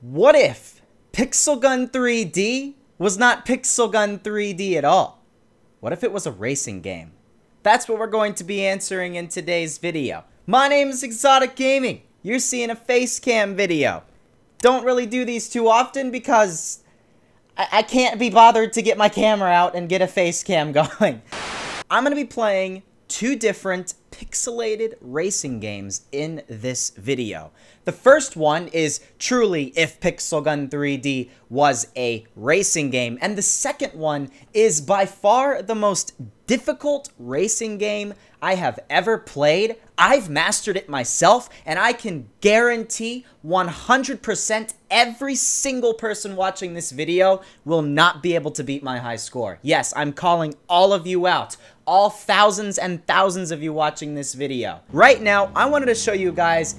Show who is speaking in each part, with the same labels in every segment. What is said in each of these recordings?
Speaker 1: What if Pixel Gun 3D was not Pixel Gun 3D at all? What if it was a racing game? That's what we're going to be answering in today's video. My name is ExxotikGaming. You're seeing a face cam video. Don't really do these too often because I can't be bothered to get my camera out and get a face cam going. I'm going to be playing two different pixelated racing games in this video. The first one is truly if Pixel Gun 3D was a racing game, and the second one is by far the most difficult racing game I have ever played. I've mastered it myself, and I can guarantee 100% every single person watching this video will not be able to beat my high score. Yes, I'm calling all of you out. All thousands and thousands of you watching this video. Right now, I wanted to show you guys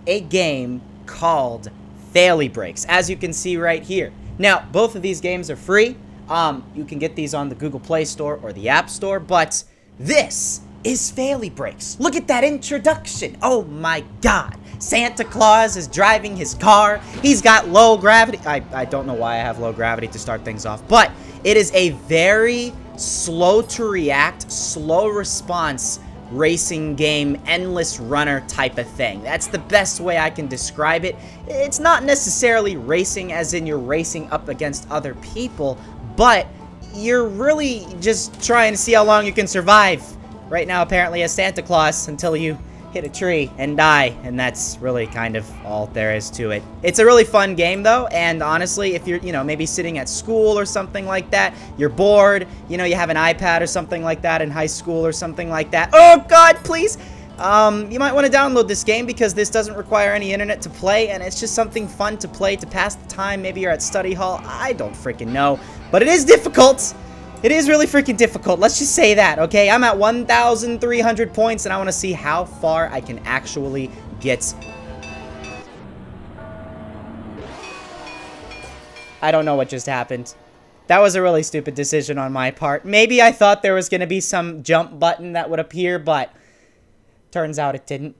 Speaker 1: a game called Faily Brakes, as you can see right here. Now, both of these games are free. You can get these on the Google Play Store or the App Store, but this is Faily Brakes. Look at that introduction. Oh my God. Santa Claus is driving his car. He's got low gravity. I don't know why I have low gravity to start things off, but it is a very slow to react, slow response racing game, endless runner type of thing. That's the best way I can describe it. It's not necessarily racing as in you're racing up against other people, but you're really just trying to see how long you can survive. Right now, apparently, as Santa Claus until you hit a tree and die, and that's really kind of all there is to it. It's a really fun game, though, and honestly, if you're, maybe sitting at school or something like that, you're bored, you have an iPad or something like that in high school or something like that. Oh, God, please! You might want to download this game because this doesn't require any internet to play, and it's just something fun to play to pass the time. Maybe you're at study hall. I don't freaking know, but it is difficult. It is really freaking difficult. Let's just say that, okay? I'm at 1,300 points, and I want to see how far I can actually get. I don't know what just happened. That was a really stupid decision on my part. Maybe I thought there was going to be some jump button that would appear, but turns out it didn't.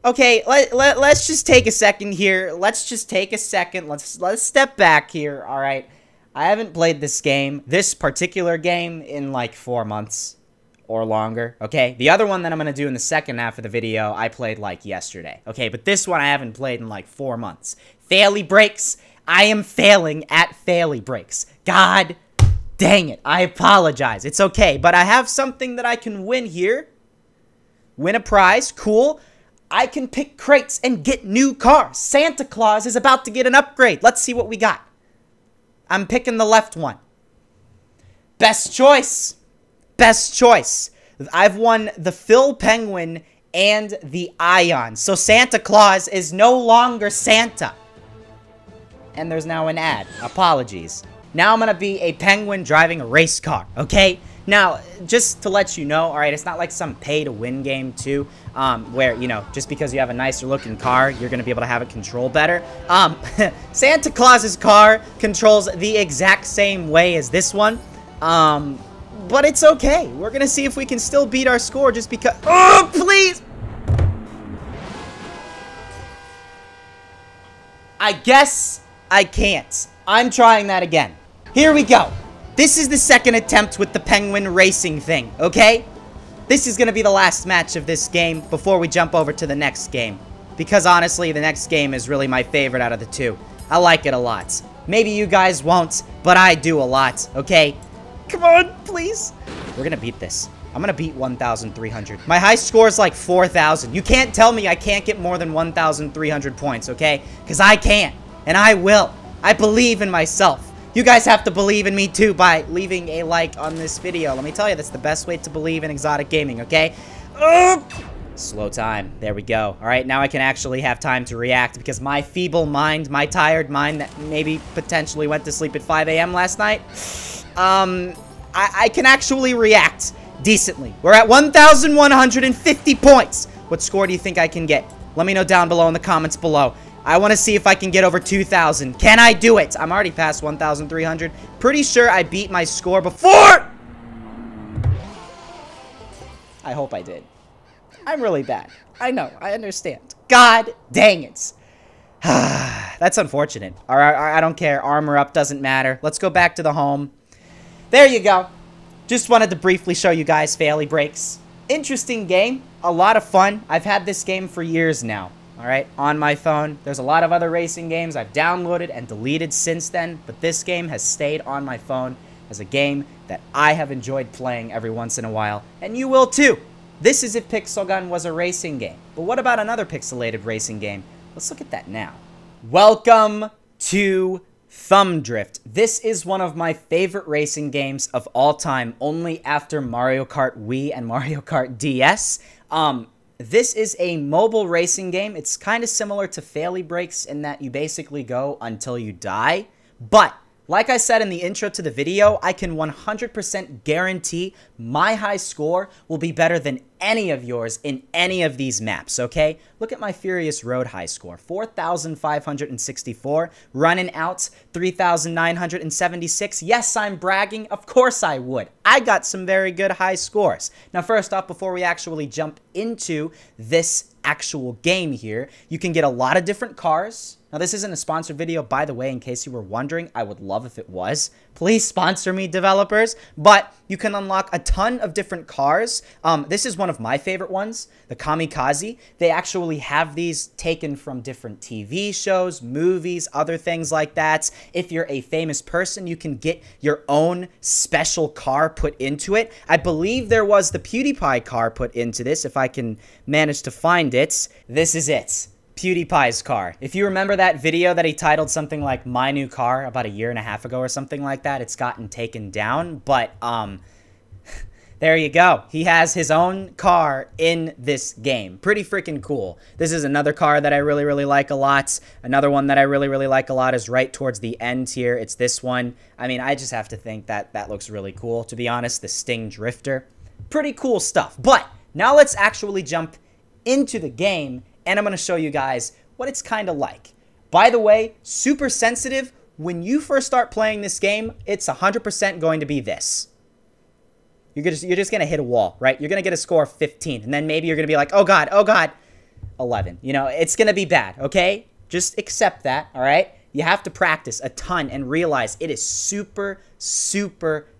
Speaker 1: Okay, let's just take a second here. Let's just take a second. Let's step back here, all right? I haven't played this particular game, in like 4 months or longer, okay? The other one that I'm going to do in the second half of the video, I played like yesterday, okay? But this one I haven't played in like 4 months. Faily Brakes, I am failing at Faily Brakes. God dang it, I apologize. It's okay, but I have something that I can win here. Win a prize, cool. I can pick crates and get new cars. Santa Claus is about to get an upgrade. Let's see what we got. I'm picking the left one. Best choice. Best choice. I've won the Phil Penguin and the Ion. So Santa Claus is no longer Santa. And there's now an ad. Apologies. Now I'm going to be a penguin driving a race car, okay? Now, just to let you know, alright, it's not like some pay-to-win game, too, where, just because you have a nicer-looking car, you're going to be able to have it control better. Santa Claus's car controls the exact same way as this one, but it's okay. We're going to see if we can still beat our score just because— Oh, please! I guess I can't. I'm trying that again. Here we go. This is the second attempt with the penguin racing thing, okay? This is going to be the last match of this game before we jump over to the next game. Because honestly, the next game is really my favorite out of the two. I like it a lot. Maybe you guys won't, but I do a lot, okay? Come on, please. We're going to beat this. I'm going to beat 1,300. My high score is like 4,000. You can't tell me I can't get more than 1,300 points, okay? Because I can, and I will. I believe in myself. You guys have to believe in me too by leaving a like on this video. Let me tell you, that's the best way to believe in ExxotikGaming, okay? Slow time. There we go. All right, now I can actually have time to react because my feeble mind, my tired mind that maybe potentially went to sleep at 5 a.m. last night, I can actually react decently. We're at 1,150 points. What score do you think I can get? Let me know down below in the comments below. I want to see if I can get over 2,000. Can I do it? I'm already past 1,300. Pretty sure I beat my score before. I hope I did. I'm really bad. I know. I understand. God dang it. That's unfortunate. All right, I don't care. Armor up doesn't matter. Let's go back to the home. There you go. Just wanted to briefly show you guys Faily Brakes. Interesting game. A lot of fun. I've had this game for years now. All right, on my phone. There's a lot of other racing games I've downloaded and deleted since then, but this game has stayed on my phone as a game that I have enjoyed playing every once in a while, and you will too. This is if Pixel Gun was a racing game. But what about another pixelated racing game? Let's look at that now. Welcome to Thumb Drift. This is one of my favorite racing games of all time, only after Mario Kart Wii and Mario Kart DS. This is a mobile racing game. It's kind of similar to Faily Brakes in that you basically go until you die. But, like I said in the intro to the video, I can 100% guarantee my high score will be better than any of yours in any of these maps, okay? Look at my Furious Road high score, 4,564. Running Out, 3,976. Yes, I'm bragging. Of course I would. I got some very good high scores. Now, first off, before we actually jump into this actual game here, you can get a lot of different cars. Now, this isn't a sponsored video, by the way, in case you were wondering. I would love if it was. Please sponsor me, developers. But you can unlock a ton of different cars. This is one of my favorite ones, the Kamikaze. They actually have these taken from different TV shows, movies, other things like that. If you're a famous person, you can get your own special car put into it. I believe there was the PewDiePie car put into this, if I can manage to find it. This is it. PewDiePie's car. If you remember that video that he titled something like My New Car about a year and a half ago or something like that, it's gotten taken down, but there you go. He has his own car in this game. Pretty freaking cool. This is another car that I really like a lot. Another one that I really like a lot is right towards the end here. It's this one. I mean, I just have to think that that looks really cool, to be honest. The Sting Drifter. Pretty cool stuff. But now let's actually jump into the game, and I'm going to show you guys what it's kind of like. By the way, super sensitive. When you first start playing this game, it's 100% going to be this. You're just going to hit a wall, right? You're going to get a score of 15, and then maybe you're going to be like, oh God, 11. You know, it's going to be bad, okay? Just accept that, all right? You have to practice a ton and realize it is super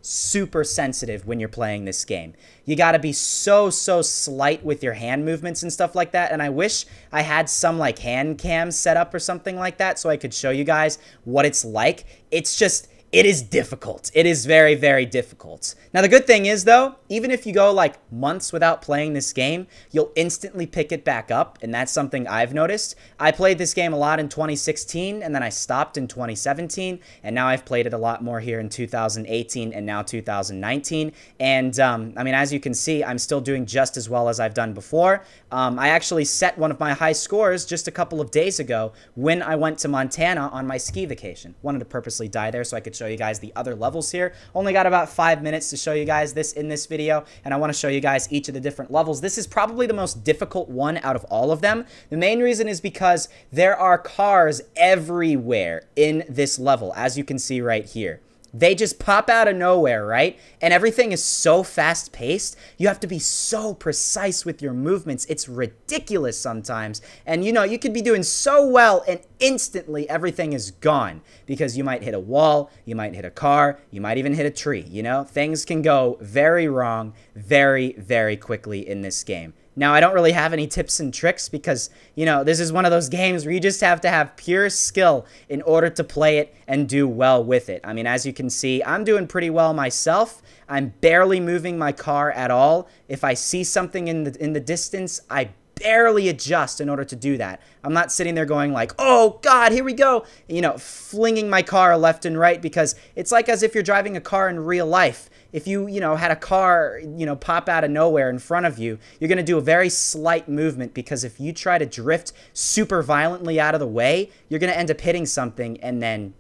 Speaker 1: sensitive when you're playing this game. You got to be so slight with your hand movements and stuff like that. And I wish I had some like hand cam set up or something like that so I could show you guys what it's like. It's just, it is difficult. It is very difficult. Now, the good thing is, though, even if you go like months without playing this game, you'll instantly pick it back up, and that's something I've noticed. I played this game a lot in 2016, and then I stopped in 2017, and now I've played it a lot more here in 2018 and now 2019. And, I mean, as you can see, I'm still doing just as well as I've done before. I actually set one of my high scores just a couple of days ago when I went to Montana on my ski vacation. Wanted to purposely die there so I could show you guys the other levels here. Only got about 5 minutes to show you guys this in this video, and I want to show you guys each of the different levels. This is probably the most difficult one out of all of them. The main reason is because there are cars everywhere in this level, as you can see right here. They just pop out of nowhere, right? And everything is so fast-paced. You have to be so precise with your movements. It's ridiculous sometimes. And, you know, you could be doing so well and instantly everything is gone because you might hit a wall, you might hit a car, you might even hit a tree, you know? Things can go very wrong very quickly in this game. Now, I don't really have any tips and tricks because, you know, this is one of those games where you just have to have pure skill in order to play it and do well with it. I mean, as you can see, I'm doing pretty well myself. I'm barely moving my car at all. If I see something in the distance, I barely adjust in order to do that. I'm not sitting there going like, oh God, here we go, you know, flinging my car left and right, because it's like as if you're driving a car in real life. If you know, had a car, you know, pop out of nowhere in front of you, you're going to do a very slight movement, because if you try to drift super violently out of the way, you're going to end up hitting something and then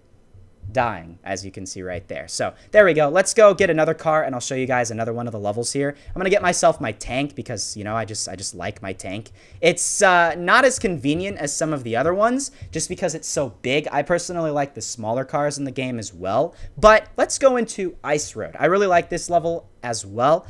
Speaker 1: dying, as you can see right there. So there we go. Let's go get another car and I'll show you guys another one of the levels here. I'm gonna get myself my tank because, you know, I just like my tank. It's not as convenient as some of the other ones just because it's so big. I personally like the smaller cars in the game as well. But let's go into Ice Road. I really like this level as well.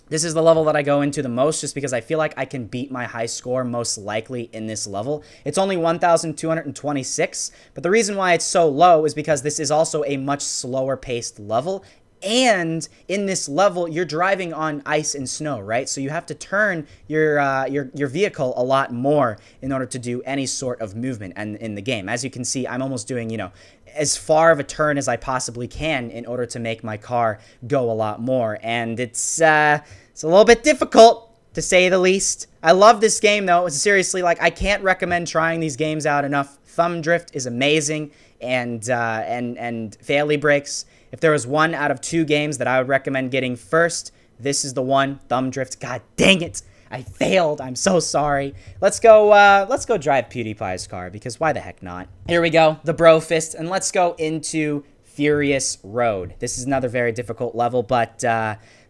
Speaker 1: This is the level that I go into the most just because I feel like I can beat my high score most likely in this level. It's only 1,226, but the reason why it's so low is because this is also a much slower paced level. And in this level, you're driving on ice and snow, right? So you have to turn your vehicle a lot more in order to do any sort of movement and in the game. As you can see, I'm almost doing, you know, as far of a turn as I possibly can in order to make my car go a lot more. And it's a little bit difficult, to say the least. I love this game, though. Seriously, like, I can't recommend trying these games out enough. Thumb Drift is amazing, and Faily Brakes. If there was one out of 2 games that I would recommend getting first, this is the one. Thumb Drift. God dang it! I failed. I'm so sorry. Let's go drive PewDiePie's car, because why the heck not? Here we go, the Bro Fist, and let's go into Furious Road. This is another very difficult level, but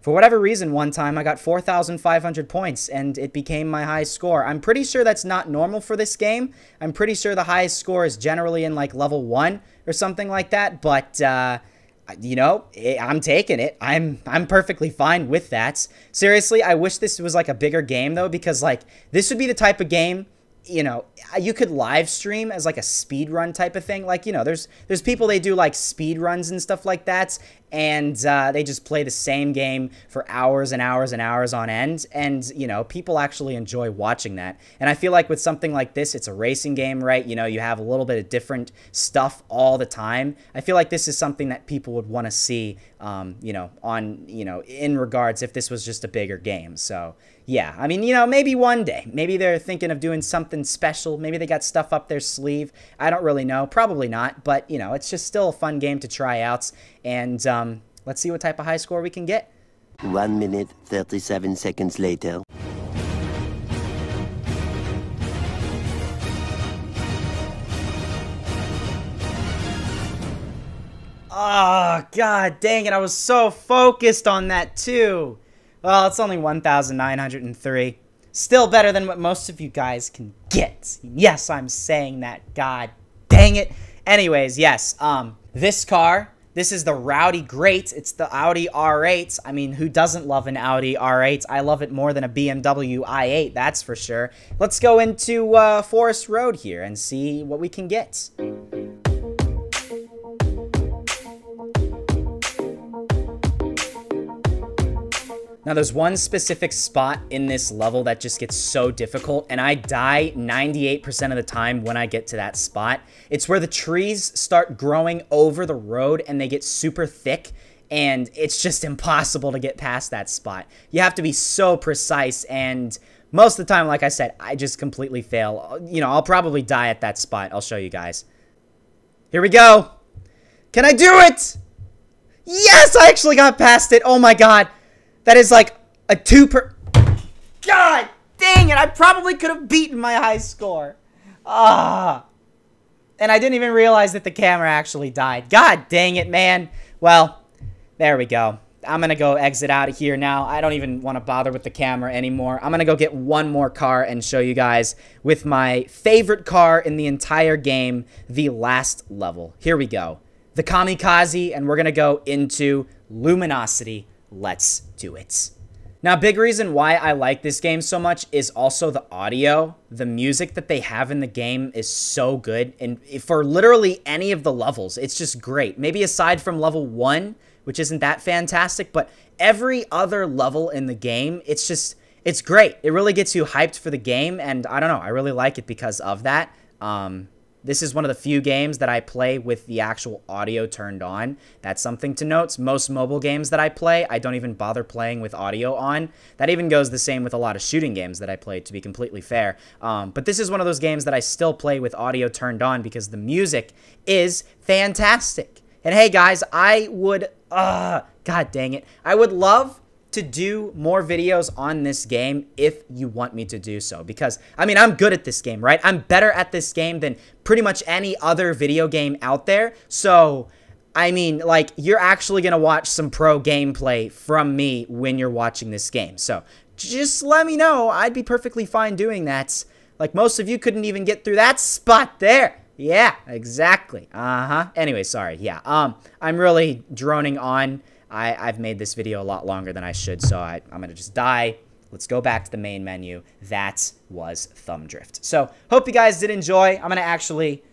Speaker 1: for whatever reason, one time I got 4,500 points, and it became my highest score. I'm pretty sure that's not normal for this game. I'm pretty sure the highest score is generally in, like, level 1 or something like that, but you know, I'm taking it. I'm perfectly fine with that. Seriously, I wish this was like a bigger game, though, because, like, this would be the type of game, you know, you could live stream as like a speed run type of thing. Like, you know, there's people, they do like speed runs and stuff like that, and they just play the same game for hours and hours and hours on end, and, you know, people actually enjoy watching that. And I feel like with something like this, it's a racing game, right? You know, you have a little bit of different stuff all the time. I feel like this is something that people would want to see, you know, in regards if this was just a bigger game. So yeah, I mean, you know, maybe one day, maybe they're thinking of doing something special. Maybe they got stuff up their sleeve. I don't really know. Probably not. But, you know, it's just still a fun game to try out. And let's see what type of high score we can get.
Speaker 2: 1 minute, 37 seconds later.
Speaker 1: Oh, god dang it. I was so focused on that, too. Well, it's only 1,903. Still better than what most of you guys can get. Yes, I'm saying that. God dang it. Anyways, yes, this car, this is the Rowdy Great. It's the Audi R8. I mean, who doesn't love an Audi R8? I love it more than a BMW i8, that's for sure. Let's go into Forest Road here and see what we can get. Now, there's one specific spot in this level that just gets so difficult, and I die 98% of the time when I get to that spot. It's where the trees start growing over the road, and they get super thick, and it's just impossible to get past that spot. You have to be so precise, and most of the time, like I said, I just completely fail. You know, I'll probably die at that spot. I'll show you guys. Here we go. Can I do it? Yes, I actually got past it. Oh my god. That is like a 2 per... God dang it, I probably could have beaten my high score. And I didn't even realize that the camera actually died. God dang it, man. Well, there we go. I'm going to go exit out of here now. I don't even want to bother with the camera anymore. I'm going to go get one more car and show you guys with my favorite car in the entire game, the last level. Here we go. The Kamikaze, and we're going to go into Luminosity. Let's do it. Now, a big reason why I like this game so much is also the audio. The music that they have in the game is so good, and for literally any of the levels, it's just great. Maybe aside from level 1, which isn't that fantastic, but every other level in the game, it's great. It really gets you hyped for the game, and I don't know, I really like it because of that. This is one of the few games that I play with the actual audio turned on. That's something to note. Most mobile games that I play, I don't even bother playing with audio on. That even goes the same with a lot of shooting games that I play, to be completely fair. But this is one of those games that I still play with audio turned on because the music is fantastic. And hey guys, I would, god dang it, I would love to do more videos on this game if you want me to do so, because I mean, I'm good at this game, right? I'm better at this game than pretty much any other video game out there. So I mean, like, you're actually gonna watch some pro gameplay from me when you're watching this game. So just let me know. I'd be perfectly fine doing that. Like, most of you couldn't even get through that spot there. Yeah, exactly. Anyway, sorry. Yeah, I'm really droning on. I've made this video a lot longer than I should, so I'm going to just die. Let's go back to the main menu. That was Thumb Drift. So, hope you guys did enjoy. I'm going to actually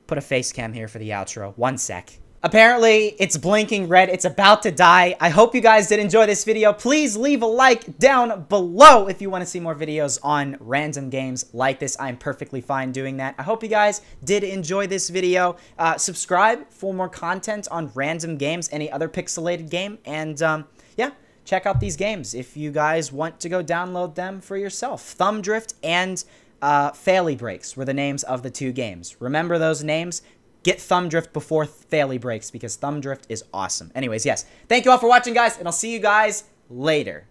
Speaker 1: put a face cam here for the outro. 1 sec. Apparently, it's blinking red. It's about to die. I hope you guys did enjoy this video. Please leave a like down below if you want to see more videos on random games like this. I'm perfectly fine doing that. I hope you guys did enjoy this video. Subscribe for more content on random games, any other pixelated game, and yeah, check out these games if you guys want to go download them for yourself. Thumb Drift and Faily Brakes were the names of the 2 games. Remember those names. Get Thumb Drift before Faily Brakes because Thumb Drift is awesome. Anyways, yes. Thank you all for watching, guys, and I'll see you guys later.